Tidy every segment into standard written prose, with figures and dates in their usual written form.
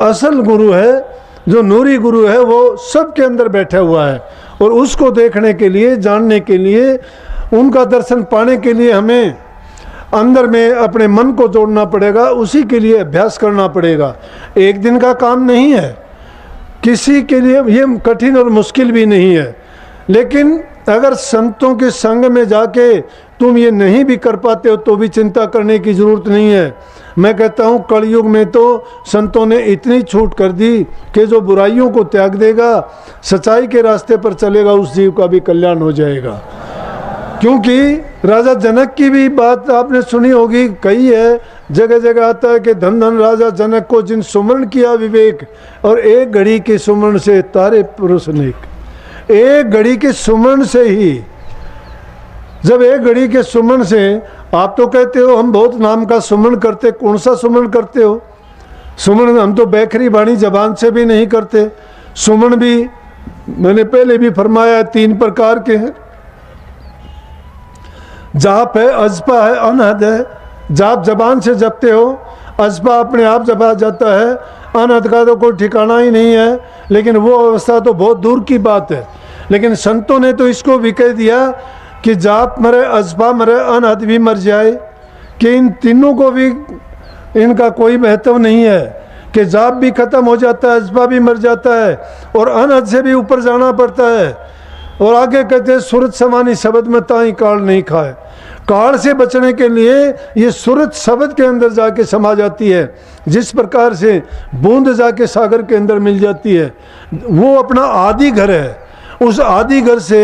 असल गुरु है, जो नूरी गुरु है, वो सबके अंदर बैठा हुआ है। और उसको देखने के लिए, जानने के लिए, उनका दर्शन पाने के लिए हमें अंदर में अपने मन को जोड़ना पड़ेगा, उसी के लिए अभ्यास करना पड़ेगा। एक दिन का काम नहीं है, किसी के लिए ये कठिन और मुश्किल भी नहीं है। लेकिन अगर संतों के संग में जाके तुम ये नहीं भी कर पाते हो तो भी चिंता करने की ज़रूरत नहीं है। मैं कहता हूँ कलयुग में तो संतों ने इतनी छूट कर दी कि जो बुराइयों को त्याग देगा, सच्चाई के रास्ते पर चलेगा, उस जीव का भी कल्याण हो जाएगा। क्योंकि राजा जनक की भी बात आपने सुनी होगी, कही है, जगह जगह आता है कि धन धन राजा जनक को जिन सुमरण किया विवेक, और एक घड़ी के सुमरण से तारे पुरुष अनेक। एक घड़ी के सुमरण से ही, जब एक घड़ी के सुमरण से, आप तो कहते हो हम बहुत नाम का सुमरण करते, कौन सा सुमरण करते हो? सुमरण हम तो बैखरी बाणी जबान से भी नहीं करते। सुमरण भी मैंने पहले भी फरमाया 3 प्रकार के हैं। जाप है, अजपा है, अनहद है। जाप जबान से जपते हो, अजपा अपने आप जपा जाता है, अनहद का तो कोई ठिकाना ही नहीं है। लेकिन वो अवस्था तो बहुत दूर की बात है। लेकिन संतों ने तो इसको भी कह दिया कि जाप मरे, अजपा मरे, अनहद भी मर जाए, कि इन तीनों को भी इनका कोई महत्व नहीं है, कि जाप भी खत्म हो जाता है, अजपा भी मर जाता है, और अनहद से भी ऊपर जाना पड़ता है। और आगे कहते हैं सूरत समानी शब्द में ताई काल नहीं खाए। काल से बचने के लिए ये सूरत शब्द के अंदर जाके समा जाती है। जिस प्रकार से बूंद जाके सागर के अंदर मिल जाती है, वो अपना आदि घर है। उस आदि घर से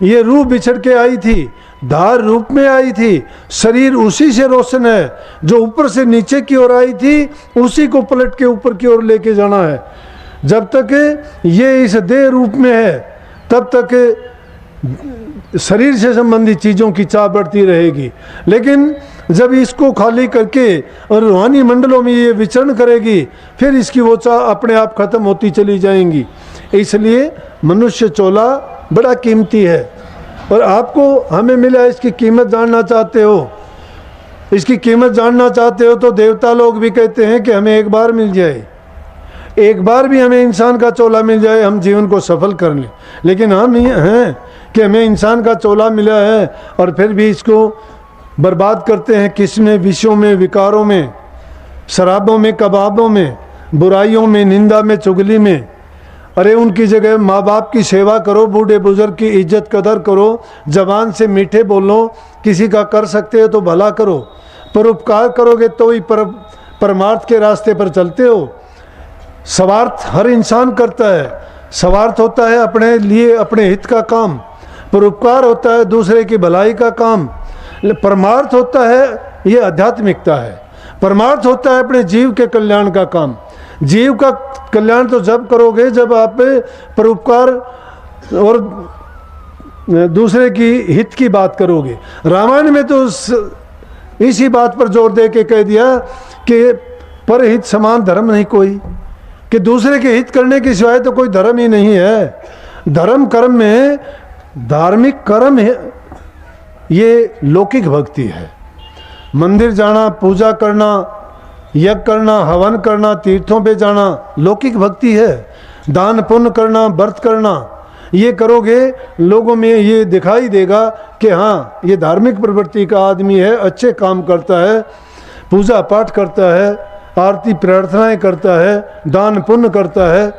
ये रूह बिछड़ के आई थी, धार रूप में आई थी, शरीर उसी से रोशन है। जो ऊपर से नीचे की ओर आई थी, उसी को पलट के ऊपर की ओर लेके जाना है। जब तक ये इस देह रूप में है, तब तक शरीर से संबंधित चीज़ों की चाह बढ़ती रहेगी। लेकिन जब इसको खाली करके और रूहानी मंडलों में ये विचरण करेगी, फिर इसकी वो चाह अपने आप खत्म होती चली जाएंगी। इसलिए मनुष्य चोला बड़ा कीमती है, और आपको हमें मिला, इसकी कीमत जानना चाहते हो, इसकी कीमत जानना चाहते हो तो देवता लोग भी कहते हैं कि हमें एक बार मिल जाए, एक बार भी हमें इंसान का चोला मिल जाए, हम जीवन को सफल कर लें। लेकिन हम ये हैं कि हमें इंसान का चोला मिला है और फिर भी इसको बर्बाद करते हैं। किस में? विषयों में, विकारों में, शराबों में, कबाबों में, बुराइयों में, निंदा में, चुगली में। अरे उनकी जगह माँ बाप की सेवा करो, बूढ़े बुजुर्ग की इज्जत कदर करो, जबान से मीठे बोलो, किसी का कर सकते हो तो भला करो, परोपकार करोगे तो ही परमार्थ के रास्ते पर चलते हो। स्वार्थ हर इंसान करता है। स्वार्थ होता है अपने लिए, अपने हित का काम। परोपकार होता है दूसरे की भलाई का काम। परमार्थ होता है ये आध्यात्मिकता है। परमार्थ होता है अपने जीव के कल्याण का काम। जीव का कल्याण तो जब करोगे जब आप परोपकार और दूसरे की हित की बात करोगे। रामायण में तो इसी बात पर जोर दे के कह दिया कि परहित समान धर्म नहीं कोई, कि दूसरे के हित करने के सिवाय तो कोई धर्म ही नहीं है। धर्म कर्म में धार्मिक कर्म है, ये लौकिक भक्ति है। मंदिर जाना, पूजा करना, यज्ञ करना, हवन करना, तीर्थों पे जाना लौकिक भक्ति है। दान पुण्य करना, व्रत करना, ये करोगे लोगों में ये दिखाई देगा कि हाँ ये धार्मिक प्रवृत्ति का आदमी है, अच्छे काम करता है, पूजा पाठ करता है, आरती प्रार्थनाएं करता है, दान पुण्य करता है,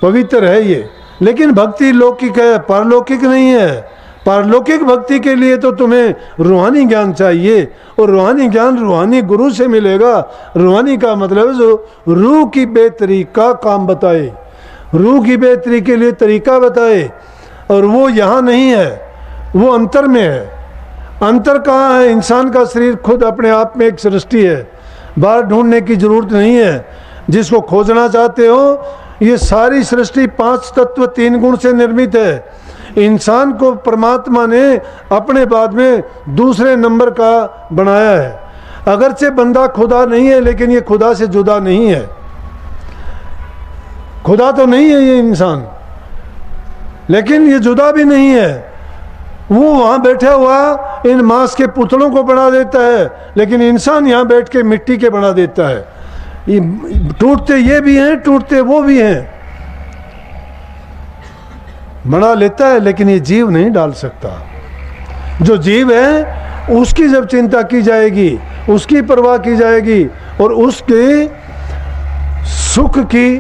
पवित्र है ये। लेकिन भक्ति लौकिक है, पारलौकिक नहीं है। पारलौकिक भक्ति के लिए तो तुम्हें रूहानी ज्ञान चाहिए, और रूहानी ज्ञान रूहानी गुरु से मिलेगा। रूहानी का मतलब जो रूह की बेहतरी का काम बताए, रूह की बेहतरी के लिए तरीका बताए, और वो यहाँ नहीं है, वो अंतर में है। अंतर कहाँ है? इंसान का शरीर खुद अपने आप में एक सृष्टि है, बाहर ढूंढने की जरूरत नहीं है। जिसको खोजना चाहते हो, ये सारी सृष्टि 5 तत्व 3 गुण से निर्मित है। इंसान को परमात्मा ने अपने बाद में दूसरे नंबर का बनाया है। अगरचे बंदा खुदा नहीं है, लेकिन ये खुदा से जुदा नहीं है। खुदा तो नहीं है ये इंसान, लेकिन ये जुदा भी नहीं है। वो वहाँ बैठा हुआ इन मांस के पुतलों को बना देता है, लेकिन इंसान यहाँ बैठ के मिट्टी के बना देता है। टूटते ये भी हैं, टूटते वो भी हैं। बना लेता है लेकिन ये जीव नहीं डाल सकता। जो जीव है उसकी जब चिंता की जाएगी, उसकी परवाह की जाएगी और उसके सुख की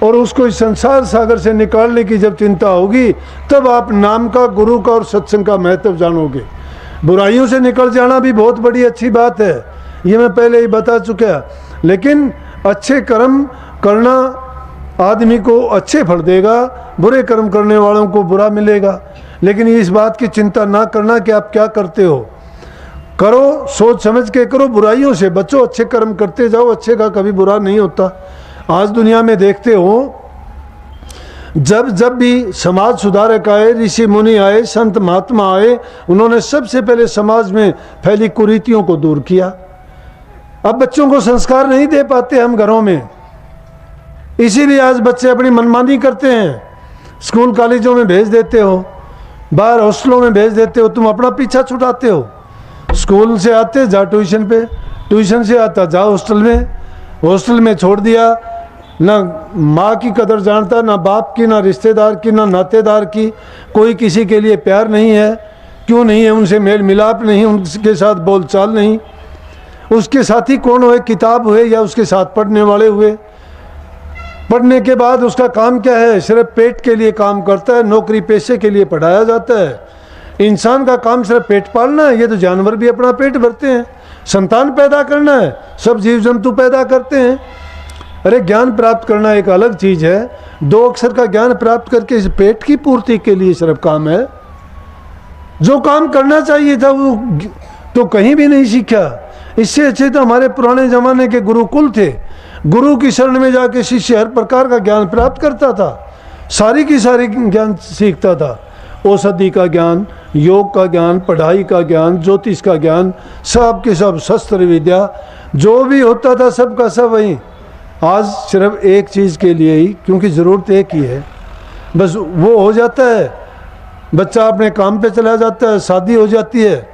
और उसको इस संसार सागर से निकालने की जब चिंता होगी, तब आप नाम का, गुरु का और सत्संग का महत्व जानोगे। बुराइयों से निकल जाना भी बहुत बड़ी अच्छी बात है, ये मैं पहले ही बता चुका। लेकिन अच्छे कर्म करना आदमी को अच्छे फल देगा, बुरे कर्म करने वालों को बुरा मिलेगा। लेकिन इस बात की चिंता ना करना कि आप क्या करते हो, करो, सोच समझ के करो, बुराइयों से बचो, अच्छे कर्म करते जाओ, अच्छे का कभी बुरा नहीं होता। आज दुनिया में देखते हो, जब जब भी समाज सुधारक आए, ऋषि मुनि आए, संत महात्मा आए, उन्होंने सबसे पहले समाज में फैली कुरीतियों को दूर किया। अब बच्चों को संस्कार नहीं दे पाते हम घरों में, इसीलिए आज बच्चे अपनी मनमानी करते हैं। स्कूल कॉलेजों में भेज देते हो, बाहर हॉस्टलों में भेज देते हो, तुम अपना पीछा छुड़ाते हो। स्कूल से आते जा ट्यूशन पे, ट्यूशन से आता जा हॉस्टल में, हॉस्टल में छोड़ दिया, ना माँ की कदर जानता, ना बाप की, ना रिश्तेदार की, ना नातेदार की, कोई किसी के लिए प्यार नहीं है। क्यों नहीं है? उनसे मेल मिलाप नहीं, उनके साथ बोलचाल नहीं। उसके साथी कौन हुए? किताब हुए या उसके साथ पढ़ने वाले हुए। पढ़ने के बाद उसका काम क्या है? सिर्फ पेट के लिए काम करता है, नौकरी पेशे के लिए पढ़ाया जाता है। इंसान का काम सिर्फ पेट पालना है, ये तो जानवर भी अपना पेट भरते हैं। संतान पैदा करना है, सब जीव जंतु पैदा करते हैं। अरे ज्ञान प्राप्त करना एक अलग चीज़ है, 2 अक्षर का ज्ञान प्राप्त करके इस पेट की पूर्ति के लिए सिर्फ काम है। जो काम करना चाहिए था वो तो कहीं भी नहीं सीखा। इससे अच्छे तो हमारे पुराने ज़माने के गुरुकुल थे। गुरु की शरण में जाके शिष्य हर प्रकार का ज्ञान प्राप्त करता था, सारी की सारी ज्ञान सीखता था। औषधि का ज्ञान, योग का ज्ञान, पढ़ाई का ज्ञान, ज्योतिष का ज्ञान, सब के सब, शस्त्र विद्या, जो भी होता था सब का सब वही। आज सिर्फ एक चीज़ के लिए ही, क्योंकि ज़रूरत एक ही है, बस वो हो जाता है। बच्चा अपने काम पे चला जाता है, शादी हो जाती है।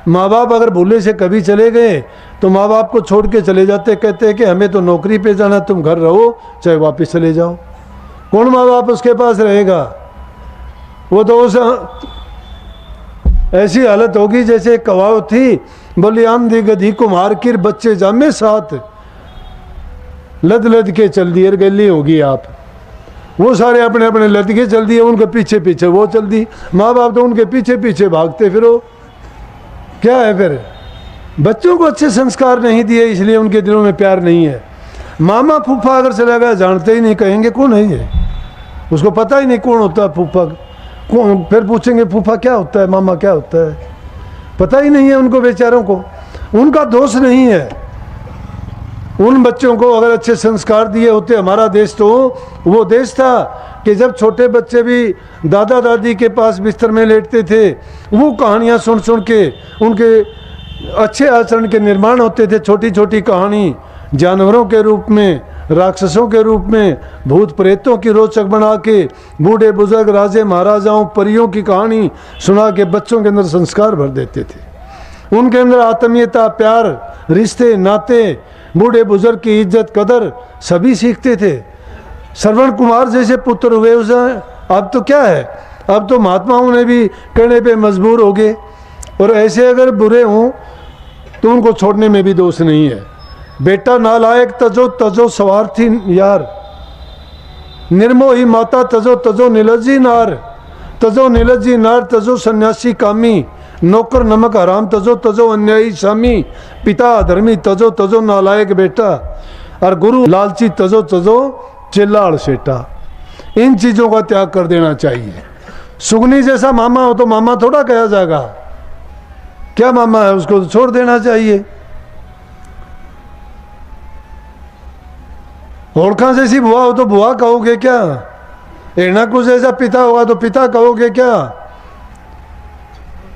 माँ बाप अगर भूले से कभी चले गए तो माँ बाप को छोड़ के चले जाते, कहते हैं कि हमें तो नौकरी पे जाना, तुम घर रहो चाहे वापस चले जाओ। कौन माँ बाप उसके पास रहेगा? वो तो उस ऐसी हालत होगी जैसे कवाव थी, बोली आंधी गधी कुम्हार किर बच्चे जामे साथ, लद लद के चल दिए गली होगी आप। वो सारे अपने अपने लद के चल दिए, उनके पीछे पीछे वो चल दी। माँ बाप तो उनके पीछे पीछे भागते फिरो। क्या है फिर? बच्चों को अच्छे संस्कार नहीं दिए, इसलिए उनके दिलों में प्यार नहीं है। मामा फूफा अगर चला गया जानते ही नहीं, कहेंगे कौन है ये, उसको पता ही नहीं कौन होता है फूफा। कौन? फिर पूछेंगे फूफा क्या होता है, मामा क्या होता है, पता ही नहीं है उनको बेचारों को। उनका दोष नहीं है। उन बच्चों को अगर अच्छे संस्कार दिए होते, हमारा देश तो वो देश था कि जब छोटे बच्चे भी दादा दादी के पास बिस्तर में लेटते थे, वो कहानियाँ सुन सुन के उनके अच्छे आचरण के निर्माण होते थे। छोटी छोटी कहानी जानवरों के रूप में, राक्षसों के रूप में, भूत प्रेतों की रोचक बना के, बूढ़े बुजुर्ग राजे महाराजाओं परियों की कहानी सुना के बच्चों के अंदर संस्कार भर देते थे। उनके अंदर आत्मीयता, प्यार, रिश्ते, नाते, बूढ़े बुजुर्ग की इज्जत कदर सभी सीखते थे। श्रवण कुमार जैसे पुत्र हुए उसे। अब तो क्या है, अब तो महात्माओं ने भी कहने पे मजबूर हो गए। और ऐसे अगर बुरे हों तो उनको छोड़ने में भी दोष नहीं है। बेटा नालायक तजो तजो स्वार्थी यार, निर्मोही माता तजो तजो निलज्जी नार, तजो निलज्जी नार तजो सन्यासी कामी, नौकर नमक हराम तजो तजो अन्यायी स्वामी, पिता अधर्मी तजो तजो नालायक बेटा, और गुरु लालची तजो तजो चिल्लाड़ सेटा। इन चीज़ों का त्याग कर देना चाहिए। सुगनी जैसा मामा हो तो मामा थोड़ा कहा जाएगा, क्या मामा है, उसको तो छोड़ देना चाहिए। होड़खा जैसी बुआ हो तो बुआ कहोगे क्या? एना कुछ जैसा पिता होगा तो पिता कहोगे क्या?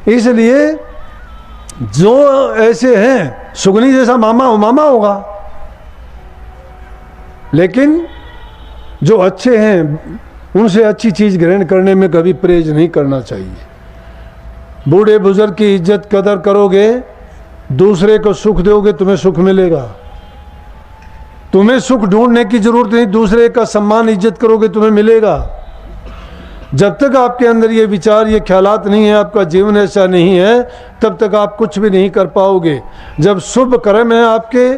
इसलिए जो ऐसे हैं, सुगनी जैसा मामा हो मामा होगा, लेकिन जो अच्छे हैं उनसे अच्छी चीज़ ग्रहण करने में कभी परहेज नहीं करना चाहिए। बूढ़े बुजुर्ग की इज्जत कदर करोगे, दूसरे को सुख दोगे, तुम्हें सुख मिलेगा। तुम्हें सुख ढूंढने की जरूरत नहीं, दूसरे का सम्मान इज्जत करोगे तुम्हें मिलेगा। जब तक आपके अंदर ये विचार, ये ख्यालात नहीं है, आपका जीवन ऐसा नहीं है, तब तक आप कुछ भी नहीं कर पाओगे। जब शुभ कर्म है आपके,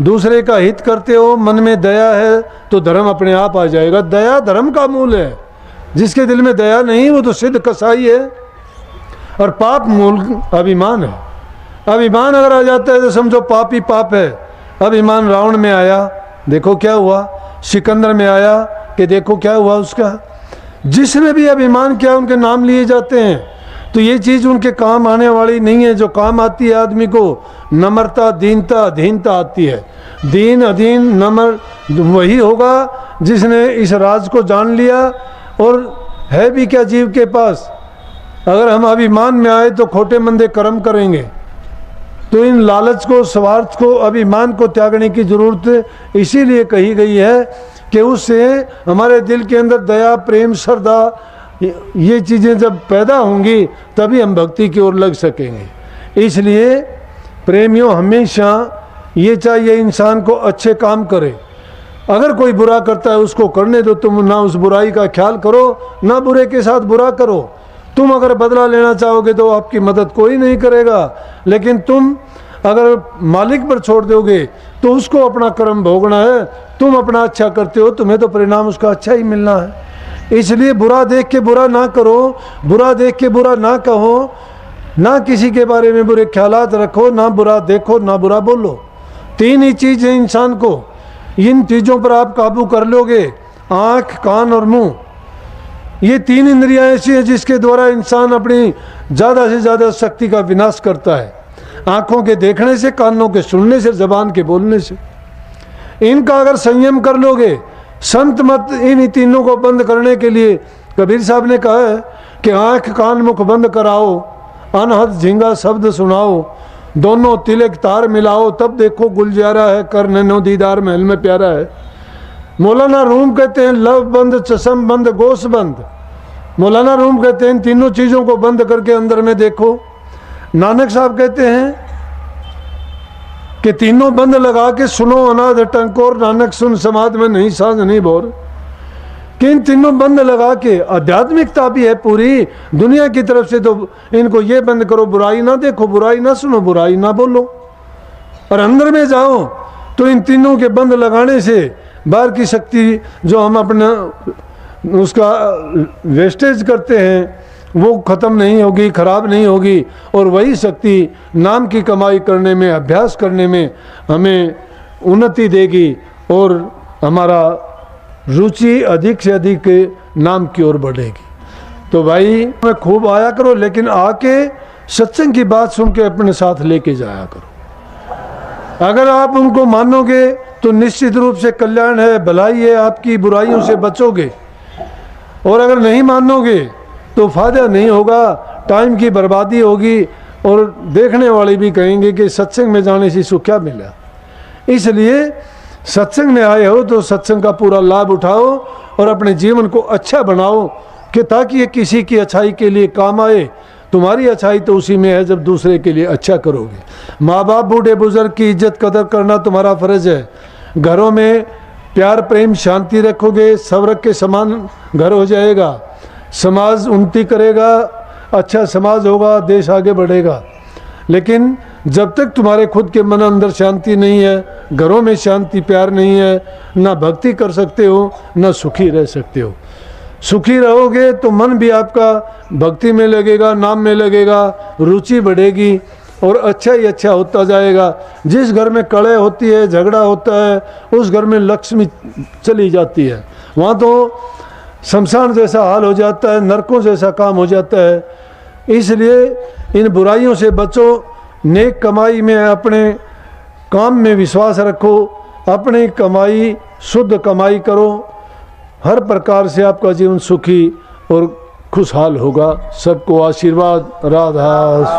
दूसरे का हित करते हो, मन में दया है, तो धर्म अपने आप आ जाएगा। दया धर्म का मूल है। जिसके दिल में दया नहीं वो तो सिद्ध कसाई है। और पाप मूल अभिमान है। अभिमान अगर आ जाता है तो समझो पाप ही पाप है। अभिमान रावण में आया, देखो क्या हुआ। सिकंदर में आया कि देखो क्या हुआ उसका। जिसने भी अभिमान किया उनके नाम लिए जाते हैं। तो ये चीज़ उनके काम आने वाली नहीं है। जो काम आती है आदमी को, नम्रता, दीनता, अधीनता आती है। दीन, अधीन, नम्र वही होगा जिसने इस राज को जान लिया। और है भी क्या जीव के पास। अगर हम अभिमान में आए तो खोटे मंदे कर्म करेंगे। तो इन लालच को, स्वार्थ को, अभिमान को त्यागने की जरूरत इसीलिए कही गई है कि उससे हमारे दिल के अंदर दया, प्रेम, श्रद्धा, ये चीज़ें जब पैदा होंगी तभी हम भक्ति की ओर लग सकेंगे। इसलिए प्रेमियों, हमेशा ये चाहिए इंसान को अच्छे काम करे। अगर कोई बुरा करता है उसको करने दो, तुम ना उस बुराई का ख्याल करो, ना बुरे के साथ बुरा करो। तुम अगर बदला लेना चाहोगे तो आपकी मदद कोई नहीं करेगा। लेकिन तुम अगर मालिक पर छोड़ दोगे तो उसको अपना कर्म भोगना है। तुम अपना अच्छा करते हो, तुम्हें तो परिणाम उसका अच्छा ही मिलना है। इसलिए बुरा देख के बुरा ना करो, बुरा देख के बुरा ना कहो, ना किसी के बारे में बुरे ख्यालात रखो, ना बुरा देखो, ना बुरा बोलो। तीन ही चीज़ है इंसान को। इन चीज़ों पर आप काबू कर लोगे, आँख, कान और मुँह। ये तीन इंद्रियां ऐसी हैं जिसके द्वारा इंसान अपनी ज़्यादा से ज़्यादा शक्ति का विनाश करता है। आँखों के देखने से, कानों के सुनने से, जबान के बोलने से। इनका अगर संयम कर लोगे, संत मत इन तीनों को बंद करने के लिए कबीर साहब ने कहा है कि आँख, कान, मुख बंद कराओ, अनहद झींगा शब्द सुनाओ, दोनों तिलक तार मिलाओ, तब देखो गुलजारा है, कर नैनो दीदार महल में प्यारा है। मौलाना रूम कहते हैं लव बंद, चश्म बंद, गोश बंद। मौलाना रूम कहते हैं तीनों चीज़ों को बंद करके अंदर में देखो। नानक साहब कहते हैं कि तीनों बंद लगा के सुनो अनाथ टंकोर, नानक सुन समाज में नहीं साझ नहीं भोर। कि इन तीनों बंद लगा के, आध्यात्मिकता भी है पूरी दुनिया की तरफ से। तो इनको ये बंद करो, बुराई ना देखो, बुराई ना सुनो, बुराई ना बोलो। और अंदर में जाओ तो इन तीनों के बंद लगाने से बाहर की शक्ति जो हम अपना उसका वेस्टेज करते हैं वो ख़त्म नहीं होगी, ख़राब नहीं होगी। और वही शक्ति नाम की कमाई करने में, अभ्यास करने में हमें उन्नति देगी और हमारा रुचि अधिक से अधिक नाम की ओर बढ़ेगी। तो भाई मैं खूब आया करो, लेकिन आके सत्संग की बात सुन के अपने साथ लेके जाया करो। अगर आप उनको मानोगे तो निश्चित रूप से कल्याण है, भलाई है, आपकी बुराइयों से बचोगे। और अगर नहीं मानोगे तो फायदा नहीं होगा, टाइम की बर्बादी होगी। और देखने वाले भी कहेंगे कि सत्संग में जाने से सुख क्या मिला। इसलिए सत्संग में आए हो तो सत्संग का पूरा लाभ उठाओ और अपने जीवन को अच्छा बनाओ, कि ताकि ये किसी की अच्छाई के लिए काम आए। तुम्हारी अच्छाई तो उसी में है जब दूसरे के लिए अच्छा करोगे। माँ बाप, बूढ़े बुजुर्ग की इज्जत कदर करना तुम्हारा फर्ज है। घरों में प्यार, प्रेम, शांति रखोगे, सब रख के समान घर हो जाएगा। समाज उन्नति करेगा, अच्छा समाज होगा, देश आगे बढ़ेगा। लेकिन जब तक तुम्हारे खुद के मन अंदर शांति नहीं है, घरों में शांति, प्यार नहीं है, ना भक्ति कर सकते हो, ना सुखी रह सकते हो। सुखी रहोगे तो मन भी आपका भक्ति में लगेगा, नाम में लगेगा, रुचि बढ़ेगी और अच्छा ही अच्छा होता जाएगा। जिस घर में कलह होती है, झगड़ा होता है, उस घर में लक्ष्मी चली जाती है। वहाँ तो शमशान जैसा हाल हो जाता है, नरकों जैसा काम हो जाता है। इसलिए इन बुराइयों से बचो, नेक कमाई में, अपने काम में विश्वास रखो, अपनी कमाई शुद्ध कमाई करो। हर प्रकार से आपका जीवन सुखी और खुशहाल होगा। सबको आशीर्वाद। राधा।